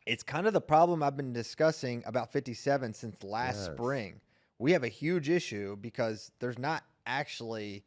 It's kind of the problem I've been discussing about 57 since last spring. We have a huge issue because there's not actually.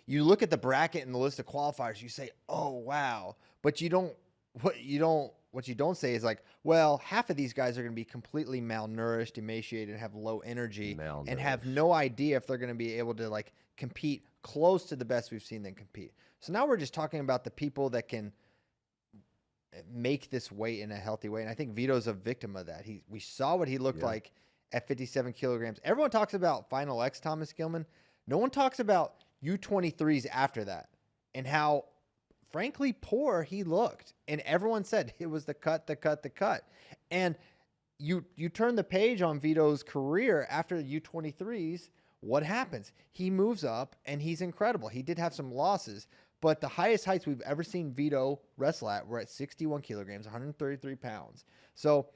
You look at the bracket and the list of qualifiers, you say, "Oh wow," but you don't. What you don't say is like, well, half of these guys are going to be completely malnourished, emaciated, and have low energy, and have no idea if they're going to be able to like compete close to the best we've seen them compete. So now we're just talking about the people that can make this weight in a healthy way, and I think Vito's a victim of that. We saw what he looked like at 57 kilograms. Everyone talks about Final X Thomas Gilman. No one talks about U23s after that and how, frankly, poor he looked. And everyone said it was the cut. And you turn the page on Vito's career after U23s, what happens? He moves up, and he's incredible. He did have some losses, but the highest heights we've ever seen Vito wrestle at were at 61 kilograms, 133 pounds. So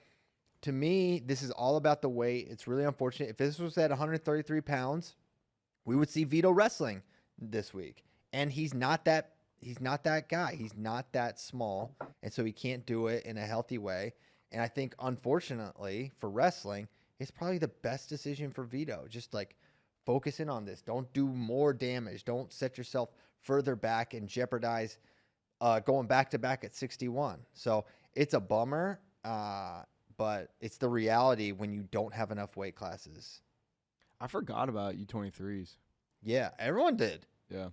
to me, this is all about the weight. It's really unfortunate. If this was at 133 pounds, we would see Vito wrestling this week. And he's not that guy. He's not that small. And so he can't do it in a healthy way. And I think, unfortunately, for wrestling, it's probably the best decision for Vito. Just like focus in on this. Don't do more damage. Don't set yourself further back and jeopardize going back to back at 61. So it's a bummer, but it's the reality when you don't have enough weight classes. I forgot about U23s. Yeah, everyone did. Yeah.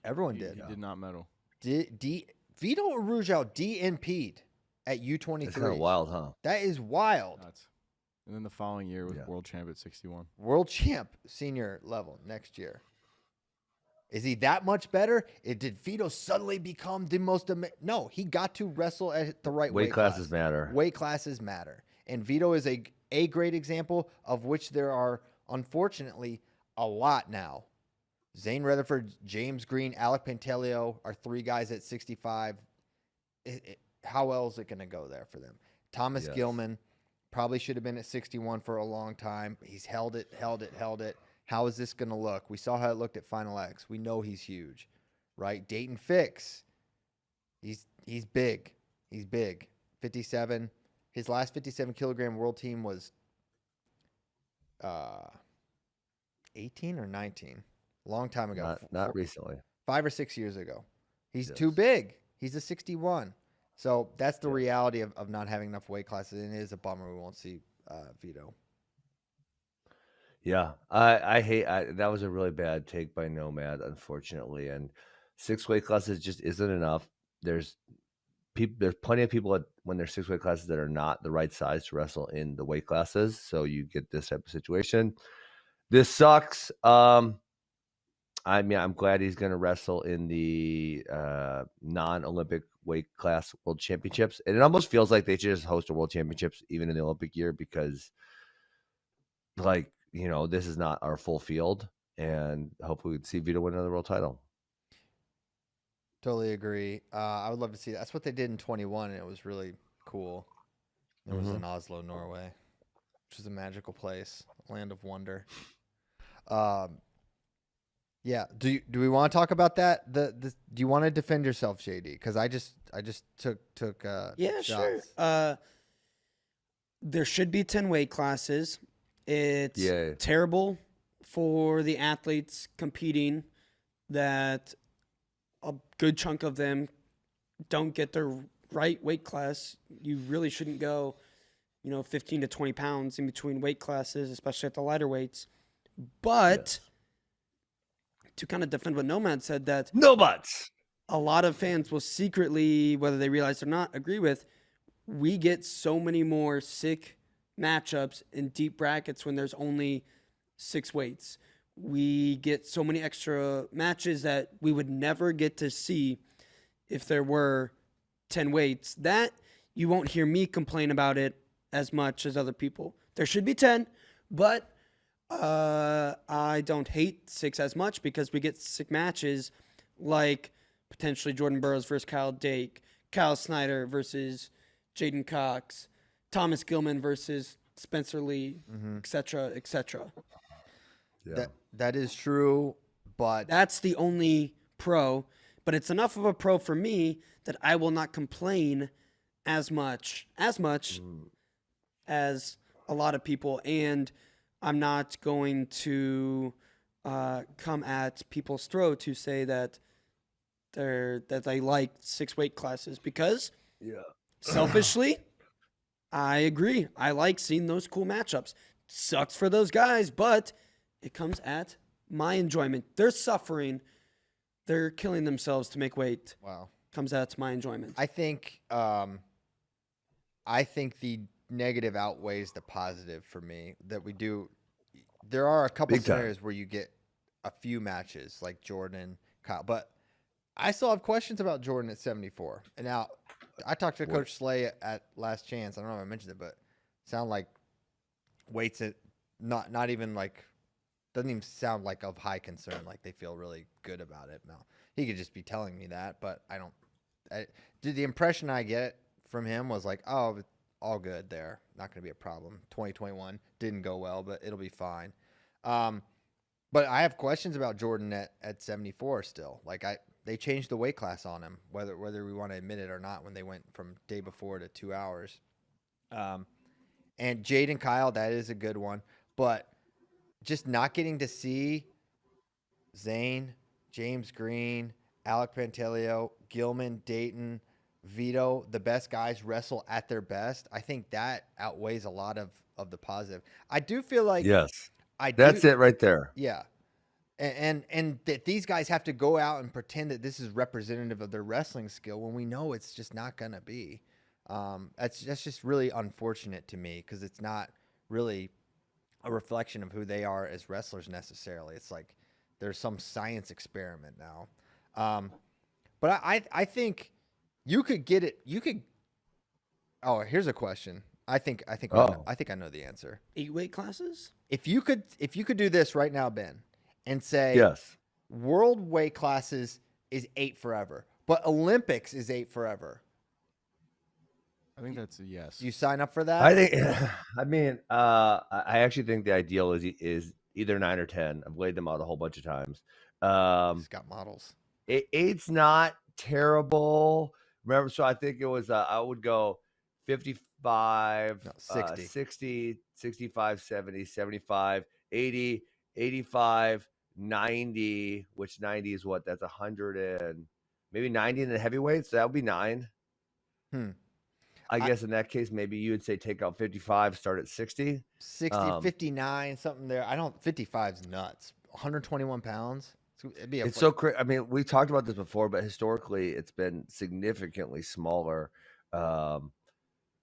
Everyone did. He did not medal. Vito Arujau DNP'd at U23. That's kind of wild, huh? That is wild. Nuts. And then the following year was world champ at 61. World champ senior level next year. Is he that much better? Did Vito suddenly become the most No, he got to wrestle at the right weight class. Weight classes matter. Weight classes matter. And Vito is a great example of which there are, unfortunately, a lot now. Zane Rutherford, James Green, Alec Pantaleo are three guys at 65. How well is it going to go there for them? Thomas Gilman probably should have been at 61 for a long time. He's held it. How is this going to look? We saw how it looked at Final X. We know he's huge, right? Dayton Fix, he's big. He's big. 57. His last 57 kilogram world team was 18 or 19. Long time ago. Not recently. 5 or 6 years ago. He's too big. He's a 61. So that's the reality of not having enough weight classes, and it is a bummer we won't see Vito. Yeah, I hate that was a really bad take by Nomad, unfortunately. And 6 weight classes just isn't enough. There's plenty of people when there's 6 weight classes that are not the right size to wrestle in the weight classes. So you get this type of situation. This sucks. I mean, I'm glad he's going to wrestle in the non-Olympic weight class world championships. And it almost feels like they should just host a world championships even in the Olympic year because, like, you know, this is not our full field. And hopefully we'd see Vito win another world title. Totally agree. I would love to see that. That's what they did in 21, and it was really cool. It was in Oslo, Norway, which is a magical place, land of wonder. Yeah. Do we want to talk about that? Do you want to defend yourself, JD? Because I just took yeah, shots. Sure. There should be 10 weight classes. It's terrible for the athletes competing that a good chunk of them don't get their right weight class. You really shouldn't go, 15 to 20 pounds in between weight classes, especially at the lighter weights. But to kind of defend what Nomad said, that no buts. A lot of fans will secretly, whether they realize or not, agree with, we get so many more sick matchups in deep brackets when there's only 6 weights. We get so many extra matches that we would never get to see if there were 10 weights. That you won't hear me complain about it as much as other people. There should be 10, but I don't hate 6 as much because we get sick matches like potentially Jordan Burroughs versus Kyle Dake, Kyle Snyder versus Jaden Cox, Thomas Gilman versus Spencer Lee, et cetera, et cetera. Yeah. That is true, but that's the only pro. But it's enough of a pro for me that I will not complain as much as a lot of people, and I'm not going to come at people's throat to say that they like 6 weight classes, because selfishly, I agree. I like seeing those cool matchups. Sucks for those guys, but it comes at my enjoyment. They're suffering. They're killing themselves to make weight. Wow. Comes at my enjoyment. I think the negative outweighs the positive for me. That we do. There are a couple scenarios where you get a few matches like Jordan, Kyle, but I still have questions about Jordan at 74. And now I talked to Coach Slay at Last Chance. I don't know if I mentioned it, but sound like weights at not even like, doesn't even sound like of high concern. Like they feel really good about it. Now he could just be telling me that, but the impression I get from him was like, oh, all good there. Not going to be a problem. 2021 didn't go well, but it'll be fine. But I have questions about Jordan at 74 still. Like they changed the weight class on him, whether we want to admit it or not, when they went from day before to 2 hours. And Jaden Kyle, that is a good one. But just not getting to see Zane, James Green, Alec Pantaleo, Gilman, Dayton, Vito, the best guys wrestle at their best, I think that outweighs a lot of the positive. I do feel like that's it right there. Yeah. And that these guys have to go out and pretend that this is representative of their wrestling skill when we know it's just not going to be. That's just really unfortunate to me, because it's not really a reflection of who they are as wrestlers necessarily. It's like there's some science experiment now. But I think you could get it. You could. Oh, here's a question. I think I know the answer. 8 weight classes? If you could do this right now, Ben, and say world weight classes is 8 forever, but Olympics is 8 forever. I think that's a yes. You sign up for that? I think. I mean, I actually think the ideal is either 9 or 10. I've laid them out a whole bunch of times. It's got models. 8's not terrible. Remember, so I think it was. I would go 55, 60, 65, 70, 75, 80, 85, 90. Which 90 is what? That's 100 and maybe 90 in the heavyweight. So that would be 9. I guess in that case, maybe you would say take out 55, start at 60. 59, something there. 55's nuts. 121 pounds. It's so crazy. I mean, we talked about this before, but historically, it's been significantly smaller. And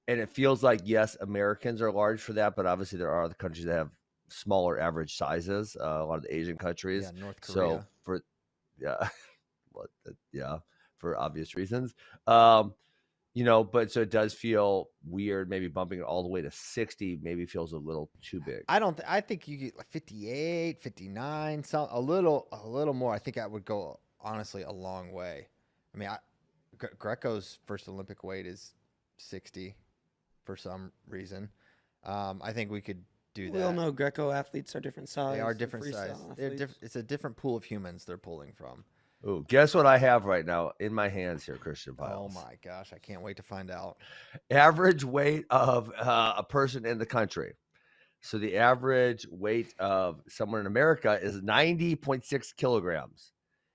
it feels like, yes, Americans are large for that, but obviously there are other countries that have smaller average sizes. A lot of the Asian countries. Yeah, North Korea. So for obvious reasons. But so it does feel weird. Maybe bumping it all the way to 60 maybe feels a little too big. I think you get like 58, 59, a little more. I think that would go, honestly, a long way. I mean, Greco's first Olympic weight is 60 for some reason. I think we could do that. We all know Greco athletes are different size. They are different size. It's a different pool of humans they're pulling from. Oh, guess what I have right now in my hands here, Christian Piles. Oh my gosh, I can't wait to find out. Average weight of a person in the country. So the average weight of someone in America is 90.6 kilograms.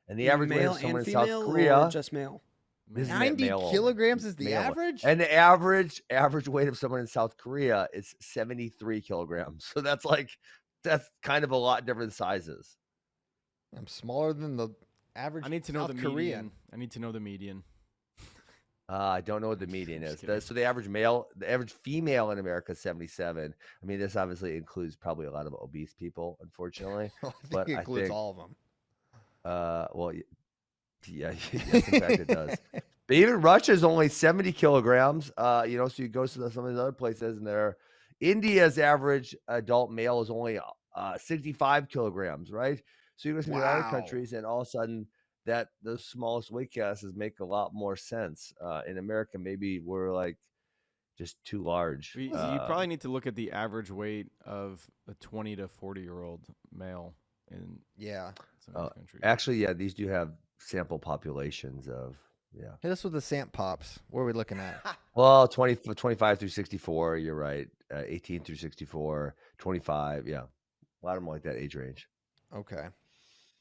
And the average weight of someone in South Korea, or just male. 90 kilograms is the average? And the average weight of someone in South Korea is 73 kilograms. So that's kind of a lot different sizes. I'm smaller than the average. I need to know South the Korean. median. I need to know the median. I don't know what the median is. So the average female in America is 77. I mean, this obviously includes probably a lot of obese people, unfortunately. I think it includes all of them. Well, yes, in fact it does. But even Russia is only 70 kilograms. So you go to some of these other places, and India's average adult male is only 65 kilograms, right? So you go to some other countries, and all of a sudden, those smallest weight classes make a lot more sense. In America, maybe we're like just too large. You probably need to look at the average weight of a 20 to 40-year-old male in some of these countries. Actually, these do have sample populations of Yeah. Hit us with the Samp Pops. What are we looking at? Well, 25 through 64, you're right. 18 through 64, 25. Yeah. A lot of them like that age range. Okay.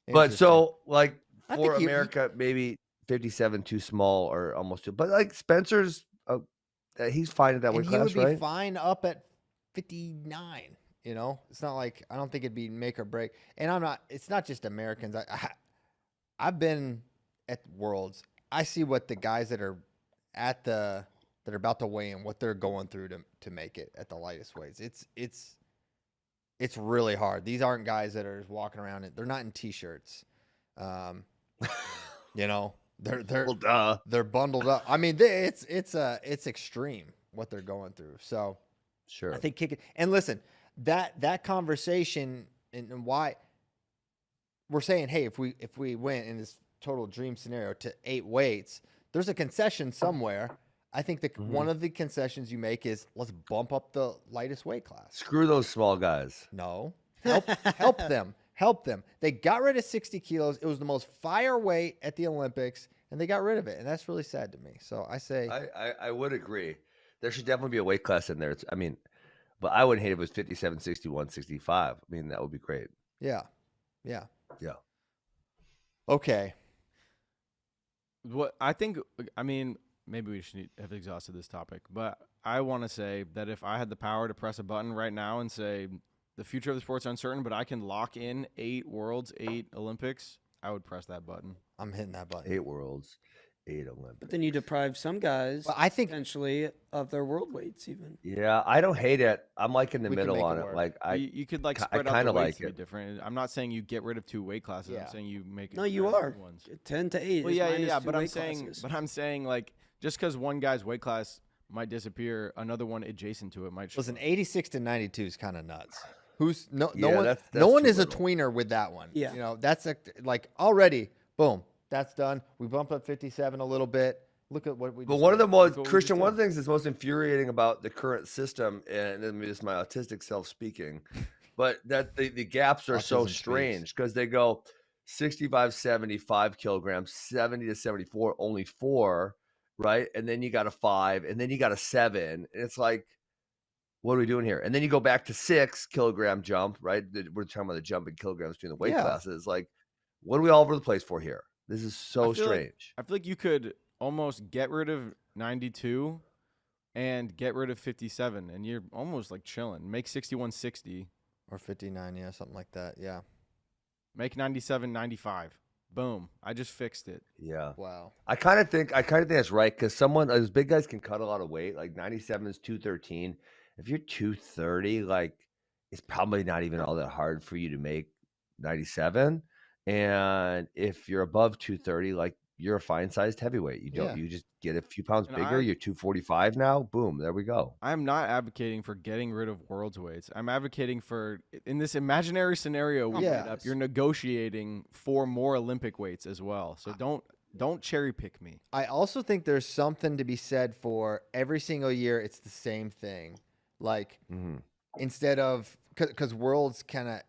But Interesting. so, like, I for think you- America, maybe 57 too small or almost too. But, like, Spencer's, he's fine at that weight and he class, would be right? fine up at 59. You know, it's not like I don't think it'd be make or break. And I'm not. It's not just Americans. I've been at Worlds. I see what the guys that are at that are about to weigh in, what they're going through to make it at the lightest weights. It's really hard. These aren't guys that are just walking around. They're not in t-shirts. You know, they're Well, duh. they're bundled up. I mean, it's extreme what they're going through. So Sure. I think kicking and listen, that conversation and why we're saying, hey, if we went in this total dream scenario to 8 weights, there's a concession somewhere. I think one of the concessions you make is let's bump up the lightest weight class. Screw those small guys. No, help them. Help them. They got rid of 60 kilos. It was the most fire weight at the Olympics, and they got rid of it, and that's really sad to me. So I say, I would agree. There should definitely be a weight class in there. But I wouldn't hate if it was 57, 61, 65. I mean, that would be great. yeah. Yeah. Okay. What I think, I mean, maybe we should have exhausted this topic, but I want to say that if I had the power to press a button right now and say the future of the sport's uncertain, but I can lock in 8 worlds, 8 Olympics, I would press that button. I'm hitting that button. 8 worlds, 8 Olympics. But then you deprive some guys, But I think potentially, of their world weights even. Yeah, I don't hate it. I'm like in the We can middle make on it it. work. Like You could like I spread out kinda the weights like to be it. different. I'm not saying you get rid of 2 weight classes. Yeah. I'm saying you make it. No, you spread out are. the ones. 10 to 8 Well, is yeah, minus yeah, 2 but weight I'm saying like just because one guy's weight class might disappear, another one adjacent to it might. listen, 86 to 92 is kind of nuts. Who's no Yeah, one? that's No one too is a little. tweener with that one. Yeah. You know, that's like already boom, that's done. We bump up 57 a little bit. Look at what we. But just one of did. the most what we Christian, just one of did. the things that's most infuriating about the current system, and this is my autistic self speaking, but that the gaps are so Autism speaks. strange because they go 65, 75 kilograms, 70 to 74, only 4, right? And then you got a 5, and then you got a 7. And it's like, what are we doing here? And then you go back to 6 kilogram jump, right? We're talking about the jump in kilograms between the weight Yeah. classes. Like, what are we all over the place for here? This is so I feel like- strange. I feel like you could almost get rid of 92 and get rid of 57, and you're almost like chilling. Make 61 60. Or 59, yeah, something like that. Yeah. Make 97 95. Boom. I just fixed it. Yeah. Wow. I kind of think that's right because those big guys can cut a lot of weight. Like 97 is 213. If you're 230, like it's probably not even all that hard for you to make 97. And if you're above 230, like you're a fine sized heavyweight. Yeah. You just get a few pounds And bigger. You're 245 now. Boom, there we go. I'm not advocating for getting rid of world's weights. I'm advocating for, in this imaginary scenario we Yeah. made up, you're negotiating for more Olympic weights as well. So don't cherry pick me. I also think there's something to be said for every single year it's the same thing. Like instead of because worlds kind of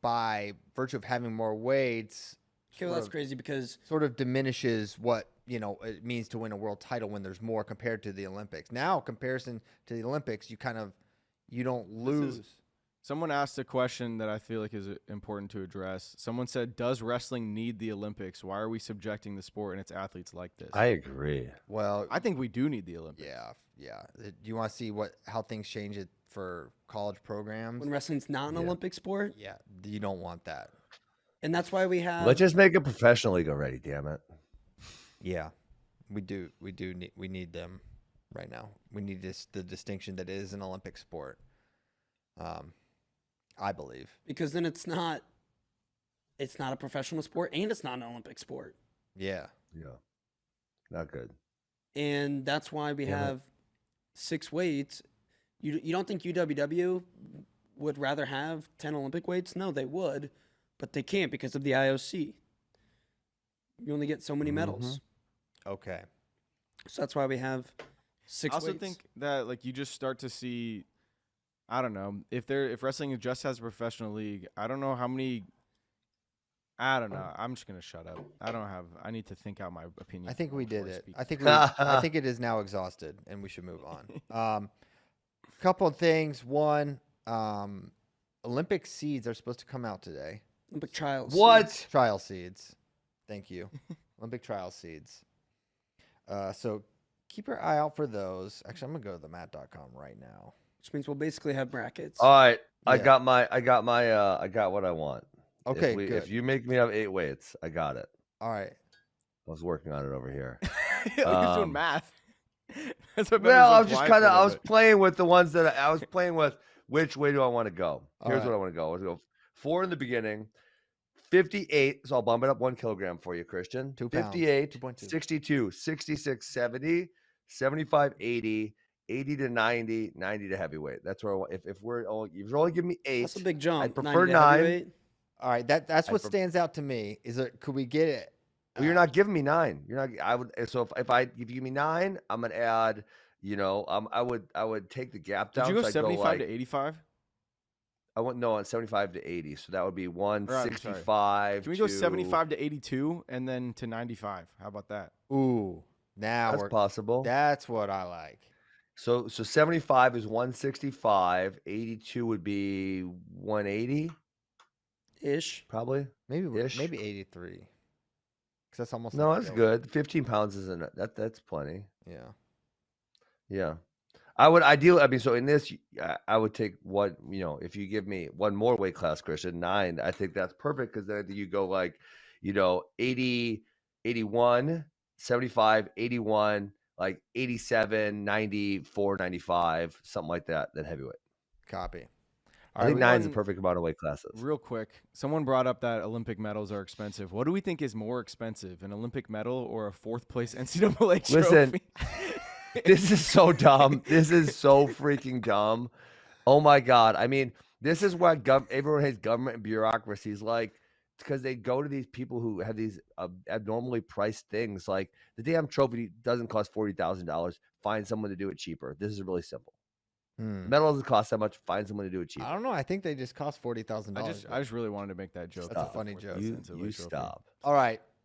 by virtue of having more weights Okay, well, that's crazy because sort of diminishes what it means to win a world title when there's more compared to the Olympics. Now, comparison to the Olympics, you don't lose. Someone asked a question that I feel like is important to address. Someone said, "Does wrestling need the Olympics? Why are we subjecting the sport and its athletes like this?" I agree. Well, I think we do need the Olympics. yeah. Do you want to see how things change it for college programs? when wrestling's not an Yeah. Olympic sport, Yeah, you don't want that. and that's why we have. Let's just make a professional league already. Damn it. Yeah, we need them right now. We need the distinction that is an Olympic sport. I believe. because then it's not a professional sport and it's not an Olympic sport. Yeah. Yeah. Not good. And that's why we Damn it. have 6 weights. You don't think UWW would rather have 10 Olympic weights? No, they would, but they can't because of the IOC. You only get so many medals. Okay. So that's why we have 6 I also weights. think that like you just start to see, I don't know, if wrestling just has a professional league, I don't know how many I don't know. I'm just gonna shut up. I need to think out my opinion. I think we before did I it. speak. I think it is now exhausted, and we should move on. Couple of things. One, Olympic seeds are supposed to come out today. Olympic trials. What? Trial seeds. Thank you. Olympic trial seeds. So keep your eye out for those. Actually, I'm gonna go to themat.com right now. Which means we'll basically have brackets. All right. I Yeah. got what I want. Okay, If good. you make me have 8 weights, I got it. All right. I was working on it over here. He was doing math. That's what Well, I Ben's was just implying kind for of a I little was bit. playing with the ones that I was playing with. Which way do I want to go? All Here's right. what I want to go. I want to go 4 in the beginning, 58. So I'll bump it up 1 kilogram for you, Christian. 2 pounds. 58, 2.2. 62, 66, 70, 75, 80, 80 to 90, 90 to heavyweight. That's where I want. If you're only giving me 8, That's a big jump. I'd prefer 90 to 9. heavyweight. All right. That's what pref- stands out to me. Is it? Could we get it? Well, you're not giving me 9. You're not. I would. So if you give me 9, I'm gonna add. I would take the gap down. Did you go so I'd 75 like, to 85? I went on 75 to 80, so that would be I'm sorry. 165. Can we go 75 to 82 and then to 95? How about that? Ooh. Now That's we're. possible. That's what I like. So 75 is 165. 82 would be 180, Ish. probably. Maybe Ish. 83. Because that's almost. No, like that's a- good. 15 pounds isn't that's plenty. Yeah. Yeah. I would ideally. I mean, so in this, I would take one. If you give me one more weight class, Christian, 9, I think that's perfect because then you go like, 80, 81, 75, 81, like 87, 94, 95, something like that. Then heavyweight. Copy. I think 9 is the one- perfect amount of weight classes. Real quick, someone brought up that Olympic medals are expensive. What do we think is more expensive, an Olympic medal or a 4th place NCAA trophy? Listen, This is so dumb. This is so freaking dumb. Oh my God. I mean, this is why everyone hates government and bureaucracies. Like, it's because they go to these people who have these abnormally priced things. Like, the damn trophy doesn't cost $40,000. Find someone to do it cheaper. This is really simple. Metal doesn't cost that much. Find someone to do it cheaper. I don't know. I think they just cost $40,000. I just really wanted to make that joke. That's a funny joke. You stop. All right.